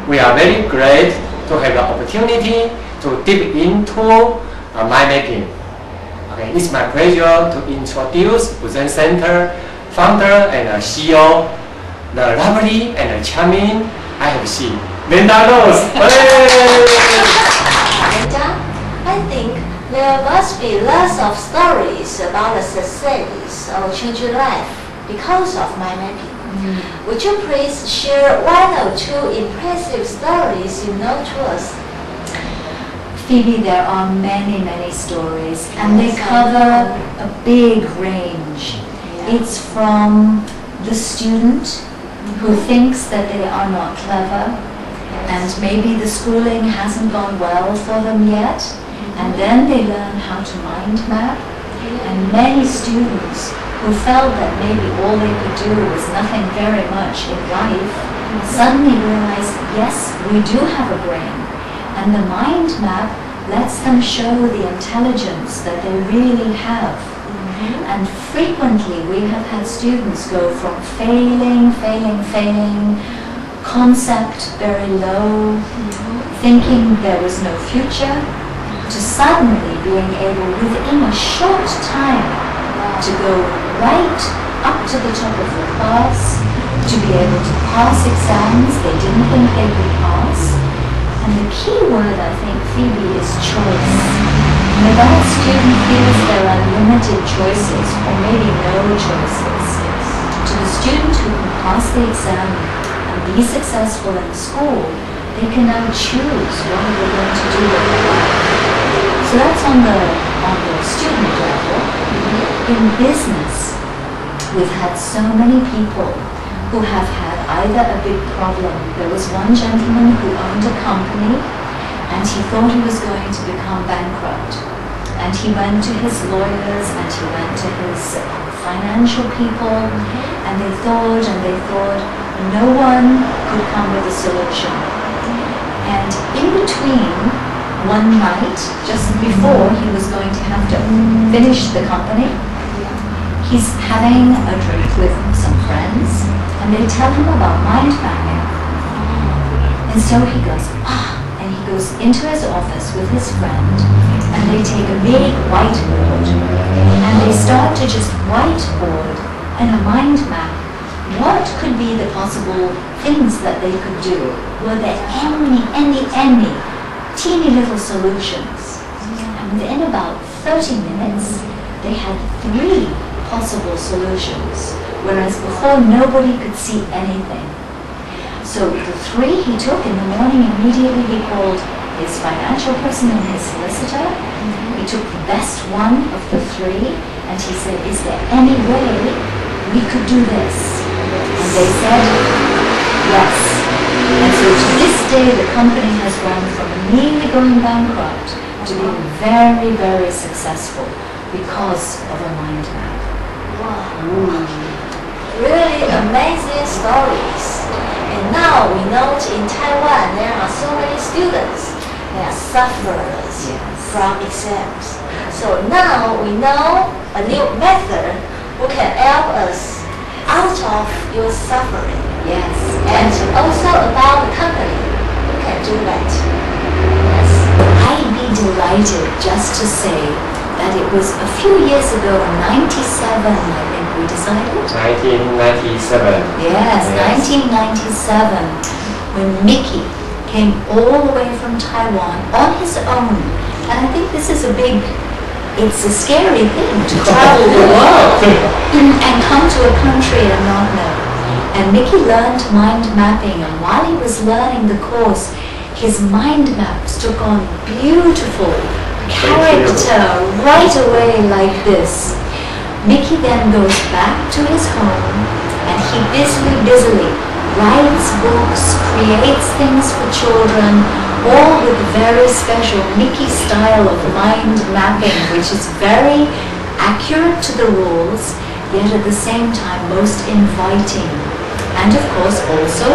we are very glad to have the opportunity to dip into mind mapping. Okay, it's my pleasure to introduce Buzan Center founder and CEO, the lovely and charming I have seen, Vanda North. I think there must be lots of stories about the success or changing life because of mind mapping. Would you please share one or two impressive stories you know to us? Phoebe, there are many, many stories, and they cover a big range. It's from the student who thinks that they are not clever, and maybe the schooling hasn't gone well for them yet, and then they learn how to mind map. And many students who felt that maybe all they could do was nothing very much in life suddenly realize, yes, we do have a brain. And the mind map lets them show the intelligence that they really have. And frequently we have had students go from failing, concept very low, thinking there was no future, to suddenly being able within a short time to go right up to the top of the class, to be able to pass exams they didn't think they could pass. And the key word, I think, Phoebe, is choice. And if that student feels there are limited choices, or maybe no choices, to the student who can pass the exam and be successful in school, they can now choose what they're going to do with their life. So that's on the student level. In business, we've had so many people who have had either a big problem. There was one gentleman who owned a company and he thought he was going to become bankrupt. And he went to his lawyers and he went to his financial people, and they thought, no one could come with a solution. And in between, one night, just before he was going to have to finish the company, he's having a drink with some friends, and they tell him about mind mapping. And so he goes, and he goes into his office with his friend, and they take a big whiteboard, and they start to just whiteboard in a mind map what could be the possible things that they could do. Were there any teeny little solutions? And within about 30 minutes, they had 3 possible solutions, whereas before nobody could see anything. So the 3 he took in the morning, immediately he called his financial person and his solicitor. He took the best one of the 3 and he said, is there any way we could do this? And they said, yes. And so to this day the company has gone from nearly going bankrupt to being very, very successful because of a mind map. Wow. Really amazing stories. And now we know in Taiwan there are so many students that are sufferers from exams. So now we know a new method who can help us out of your suffering. Yes. And also about the company who can do that. Yes. I'd be delighted just to say that it was a few years ago, in 97, I think we decided. 1997. Yes, 1997, when Mickey came all the way from Taiwan on his own. And I think this is it's a scary thing to travel the world and come to a country and not know. And Mickey learned mind mapping, and while he was learning the course, his mind maps took on beautiful character right away like this. Mickey then goes back to his home and he busily writes books, creates things for children, all with very special Mickey style of mind mapping, which is very accurate to the rules, yet at the same time most inviting. And of course also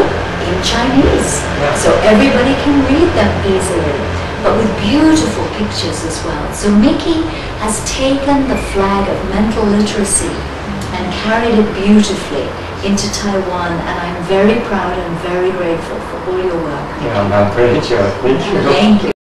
in Chinese, so everybody can read them easily, but with beautiful pictures as well. So Mickey has taken the flag of mental literacy and carried it beautifully. into Taiwan, and I'm very proud and very grateful for all your work. Yeah, my pleasure. Thank you. Thank you.